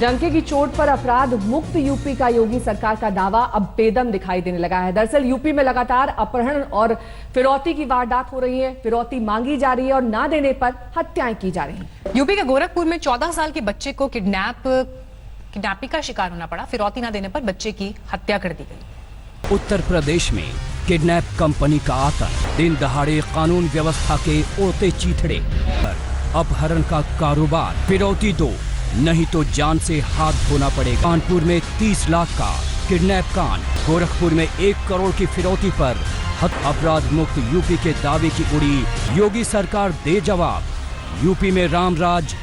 डंके की चोट पर अपराध मुक्त यूपी का योगी सरकार का दावा अब बेदम दिखाई देने लगा है। दरअसल यूपी में लगातार अपहरण और फिरौती की वारदात हो रही है। फिरौती मांगी जा रही है और ना देने पर हत्याएं की जा रही हैं। यूपी के गोरखपुर में 14 साल के बच्चे को किडनैपिंग का शिकार होना पड़ा। फिरौती ना देने पर बच्चे की हत्या कर दी गई। उत्तर प्रदेश में किडनैप कंपनी का आतंक, दिन दहाड़े कानून व्यवस्था के उड़ते चीथड़े पर अपहरण का कारोबार, फिरौती दो नहीं तो जान से हाथ धोना पड़ेगा। कानपुर में 30 लाख का किडनैप कांड, गोरखपुर में 1 करोड़ की फिरौती पर अपराध मुक्त यूपी के दावे की उड़ी योगी सरकार दे जवाब। यूपी में राम राज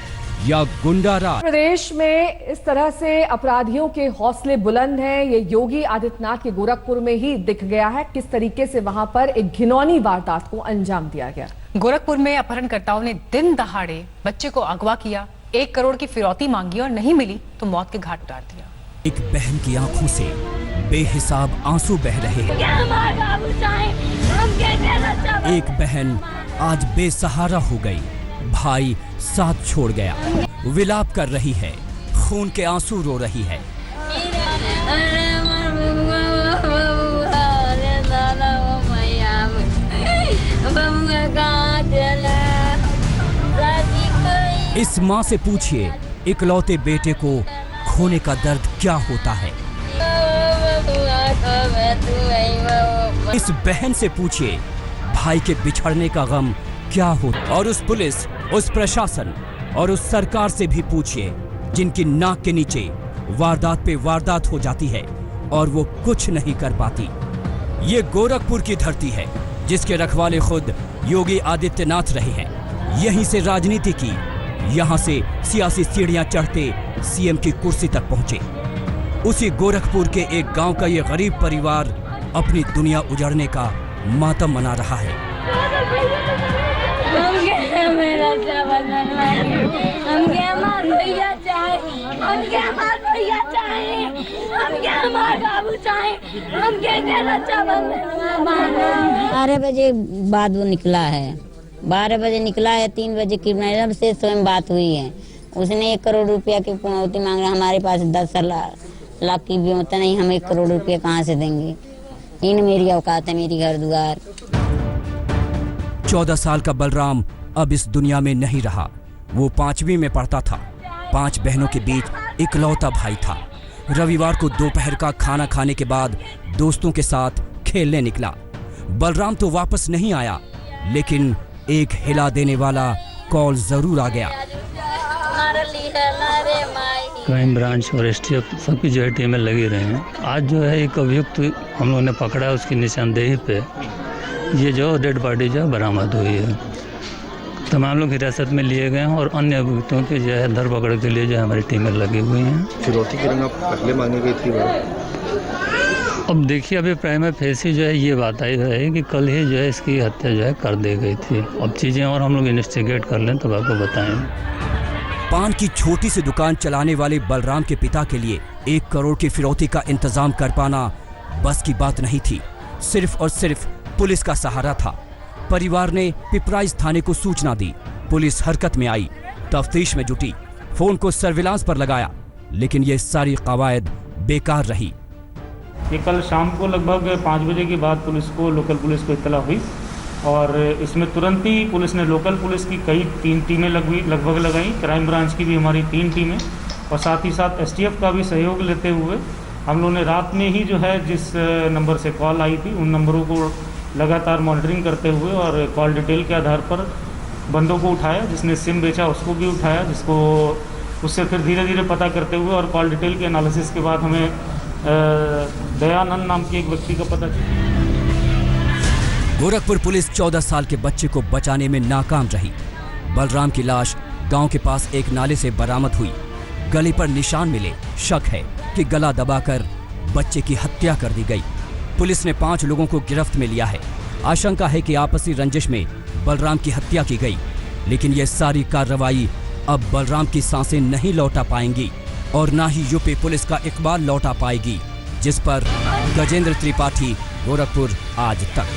या गुंडा राज। प्रदेश में इस तरह से अपराधियों के हौसले बुलंद हैं। ये योगी आदित्यनाथ के गोरखपुर में ही दिख गया है किस तरीके से वहां पर एक घिनौनी वारदात को अंजाम दिया गया। गोरखपुर में अपहरणकर्ताओं ने दिन दहाड़े बच्चे को अगवा किया, 1 करोड़ की फिरौती मांगी और नहीं मिली तो मौत के घाट उतार दिया। एक बहन की आंखों से बेहिसाब आंसू बह रहे हैं। एक बहन आज बेसहारा हो गई, भाई साथ छोड़ गया, विलाप कर रही है, खून के आंसू रो रही है। इस माँ से पूछिए इकलौते बेटे को खोने का दर्द क्या होता है। इस बहन से पूछिए भाई के बिछड़ने का गम क्या होता। और उस पुलिस, उस प्रशासन और उस सरकार से भी पूछिए जिनकी नाक के नीचे वारदात पे वारदात हो जाती है और वो कुछ नहीं कर पाती। ये गोरखपुर की धरती है जिसके रखवाले खुद योगी आदित्यनाथ रहे हैं। यहीं से राजनीति की, यहाँ से सियासी सीढ़ियां चढ़ते सीएम की कुर्सी तक पहुंचे। उसी गोरखपुर के एक गांव का ये गरीब परिवार अपनी दुनिया उजाड़ने का मातम मना रहा है। बारह बजे बाद वो निकला है, 12 बजे निकला है, 3 बजे किडनैपर से स्वयं बात हुई है। उसने 1 करोड़ रुपया की फिरौती मांग रहा। हमारे पास 10 लाख की भी होता नहीं, हम 1 करोड़ रुपया कहाँ से देंगे। इन मेरी औकात है, मेरी घर द्वार। 14 साल का बलराम अब इस दुनिया में नहीं रहा। वो 5वीं में पढ़ता था। 5 बहनों के बीच इकलौता भाई था। रविवार को दोपहर का खाना खाने के बाद दोस्तों के साथ खेलने निकला। बलराम तो वापस नहीं आया, लेकिन एक हिला देने वाला कॉल जरूर आ गया। क्राइम ब्रांच और एसटीएफ सबकी जो है टीमें लगी रही हैं। आज जो है एक अभियुक्त हम लोगों ने पकड़ा, उसकी निशानदेही पे ये जो डेड बॉडी जो बरामद हुई है। तमाम लोग हिरासत में लिए गए हैं और अन्य अभियुक्तों की जो है धरपकड़ के लिए जो हमारी टीमें लगी हुई हैं। फिरौती की रंग पहले मांगी गई थी। अब देखिए, अभी प्राइमा फेसी जो है ये बात आई है कि कल ही जो है इसकी हत्या जो है कर दी गई थी। अब चीज़ें और हम लोग इन्वेस्टिगेट कर लें तब आपको बताएंगे। पान की छोटी सी दुकान चलाने वाले बलराम के पिता के लिए 1 करोड़ की फिरौती का इंतजाम कर पाना बस की बात नहीं थी। सिर्फ और सिर्फ पुलिस का सहारा था। परिवार ने पिपराइच थाने को सूचना दी। पुलिस हरकत में आई, तफ्तीश में जुटी, फोन को सर्विलांस पर लगाया, लेकिन ये सारी कवायद बेकार रही। ये कल शाम को लगभग 5 बजे के बाद लोकल पुलिस को इत्तला हुई और इसमें तुरंत ही पुलिस ने लोकल पुलिस की कई 3 टीमें लगभग लगाई। क्राइम ब्रांच की भी हमारी 3 टीमें और साथ ही साथ एसटीएफ का भी सहयोग लेते हुए हम लोगों ने रात में ही जो है जिस नंबर से कॉल आई थी उन नंबरों को लगातार मॉनिटरिंग करते हुए और कॉल डिटेल के आधार पर बंदों को उठाया। जिसने सिम बेचा उसको भी उठाया, जिसको उससे फिर धीरे धीरे पता करते हुए और कॉल डिटेल के एनालिसिस के बाद हमें दयानंद नाम के एक व्यक्ति का पता चला। गोरखपुर पुलिस 14 साल के बच्चे को बचाने में नाकाम रही। बलराम की लाश गांव के पास एक नाले से बरामद हुई। गले पर निशान मिले। शक है कि गला दबाकर बच्चे की हत्या कर दी गई। पुलिस ने 5 लोगों को गिरफ्त में लिया है। आशंका है कि आपसी रंजिश में बलराम की हत्या की गई, लेकिन यह सारी कार्रवाई अब बलराम की सांसें नहीं लौटा पाएंगी और ना ही यूपी पुलिस का इकबाल लौटा पाएगी, जिस पर गजेंद्र त्रिपाठी, गोरखपुर आज तक।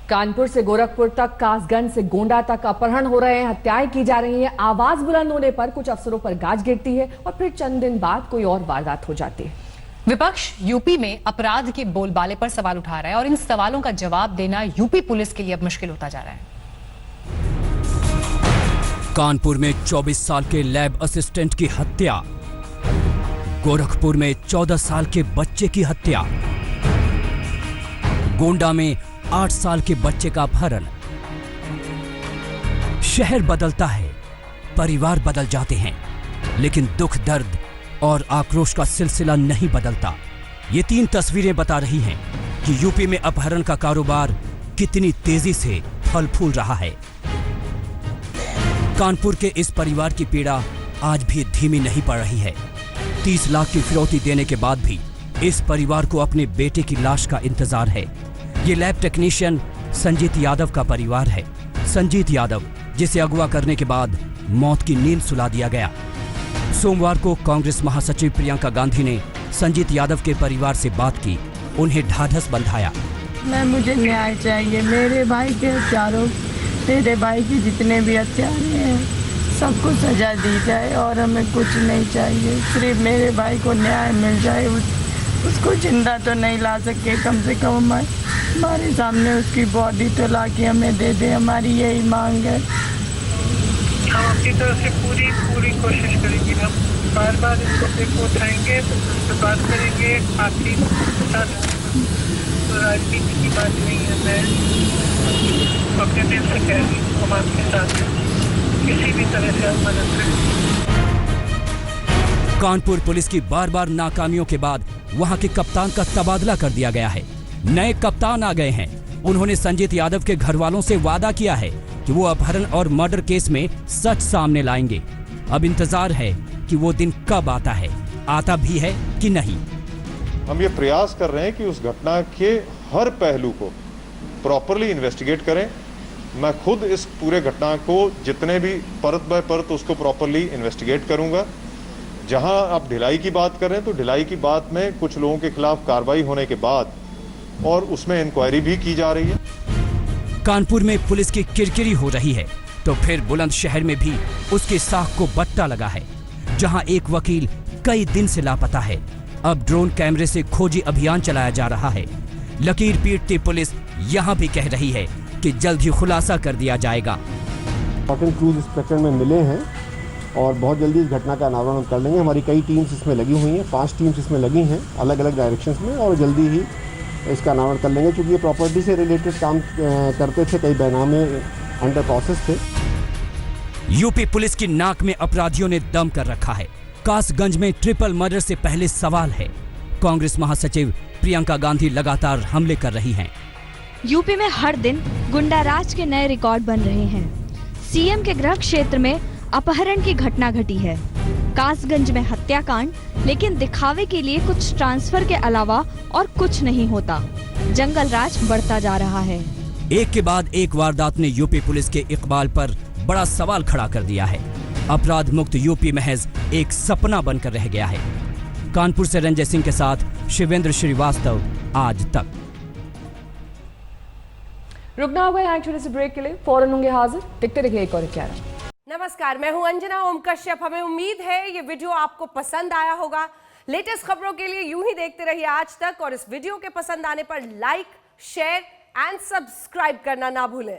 कानपुर से गोरखपुर तक, कासगंज से गोंडा तक अपहरण हो रहे हैं, हत्याएं की जा रही हैं। आवाज बुलंद होने पर कुछ अफसरों पर गाज गिरती है और फिर चंद दिन बाद कोई और वारदात हो जाती है। विपक्ष यूपी में अपराध के बोलबाले पर सवाल उठा रहा है और इन सवालों का जवाब देना यूपी पुलिस के लिए अब मुश्किल होता जा रहा है। कानपुर में 24 साल के लैब असिस्टेंट की हत्या, गोरखपुर में 14 साल के बच्चे की हत्या, गोंडा में 8 साल के बच्चे का अपहरण। शहर बदलता है, परिवार बदल जाते हैं, लेकिन दुख, दर्द और आक्रोश का सिलसिला नहीं बदलता। ये 3 तस्वीरें बता रही हैं कि यूपी में अपहरण का कारोबार कितनी तेजी से फल फूल रहा है। कानपुर के इस परिवार की पीड़ा आज भी धीमी नहीं पड़ रही है। 30 लाख की फिरौती देने के बाद भी इस परिवार को अपने बेटे की लाश का इंतजार है। ये लैब टेक्नीशियन संजीत यादव का परिवार है। संजीत यादव, जिसे अगवा करने के बाद मौत की नींद सुला दिया गया। सोमवार को कांग्रेस महासचिव प्रियंका गांधी ने संजीत यादव के परिवार से बात की, उन्हें ढाढ़स बंधाया। मुझे न्याय चाहिए, मेरे भाई के हत्यारों, मेरे भाई के जितने भी हत्यारे हैं सबको सजा दी जाए और हमें कुछ नहीं चाहिए, सिर्फ मेरे भाई को न्याय मिल जाए। उसको जिंदा तो नहीं ला सके, कम से कम हमारे सामने उसकी बॉडी तो ला के हमें दे दे, हमारी यही मांग है। हम अपनी तरफ से पूरी कोशिश करेंगे। हम बार बार इसको उठाएंगे, तो बात करेंगे। आपकी राजनीति की बात नहीं है, मैं अपने दिल से कह रही हूँ, हम आपके साथ किसी भी तरह से हम मदद करेंगे। कानपुर पुलिस की बार बार नाकामियों के बाद वहां के कप्तान का तबादला कर दिया गया है। नए कप्तान आ गए हैं। उन्होंने संजीत यादव के घर वालों से वादा किया है कि वो अपहरण और मर्डर केस में सच सामने लाएंगे। अब इंतजार है कि वो दिन कब आता है, आता भी है कि नहीं। हम ये प्रयास कर रहे हैं कि उस घटना के हर पहलू को प्रॉपरली इन्वेस्टिगेट करें। मैं खुद इस पूरे घटना को जितने भी परत बाय परत उसको प्रॉपरली इन्वेस्टिगेट करूंगा। जहां आप ढिलाई की बात कर रहे हैं तो ढिलाई की बात में कुछ लोगों के खिलाफ कार्रवाई होने के बाद और उसमें इंक्वायरी भी की जा रही है। कानपुर में पुलिस की किरकिरी हो रही है तो फिर बुलंदशहर में भी उसके साख को बट्टा लगा है, जहां एक वकील कई दिन से लापता है। अब ड्रोन कैमरे से खोजी अभियान चलाया जा रहा है। लकीर पीटती पुलिस यहां भी कह रही है कि जल्द ही खुलासा कर दिया जाएगा। क्रूज इस प्रकरण में मिले हैं और बहुत जल्दी इस घटना का अनावरण कर लेंगे। हमारी कई टीम्स इसमें लगी हुई हैं, 5 टीम्स इसमें लगी हैं अलग अलग डायरेक्शंस में, और जल्दी ही इसका अनावरण कर लेंगे। क्योंकि ये प्रॉपर्टी से रिलेटेड काम करते थे, कई बैनामे अंडर प्रोसेस थे। यूपी पुलिस की नाक में अपराधियों ने दम कर रखा है। कासगंज में ट्रिपल मर्डर से पहले सवाल है। कांग्रेस महासचिव प्रियंका गांधी लगातार हमले कर रही हैं। यूपी में हर दिन गुंडाराज के नए रिकॉर्ड बन रहे हैं। सीएम के गृह क्षेत्र में अपहरण की घटना घटी है। कासगंज में हत्याकांड, लेकिन दिखावे के लिए कुछ ट्रांसफर के अलावा और कुछ नहीं होता। जंगल राज बढ़ता जा रहा है। एक के बाद एक वारदात ने यूपी पुलिस के इकबाल पर बड़ा सवाल खड़ा कर दिया है। अपराध मुक्त यूपी महज एक सपना बनकर रह गया है। कानपुर से रंजय सिंह के साथ शिवेंद्र श्रीवास्तव, आज तक। रुकना होगा यहाँ छोटे से ब्रेक के लिए, फौरन होंगे हाजिर। टिकते रहिए एक और 11। नमस्कार, मैं हूं अंजना ओम कश्यप। हमें उम्मीद है ये वीडियो आपको पसंद आया होगा। लेटेस्ट खबरों के लिए यूं ही देखते रहिए आज तक, और इस वीडियो के पसंद आने पर लाइक, शेयर एंड सब्सक्राइब करना ना भूलें।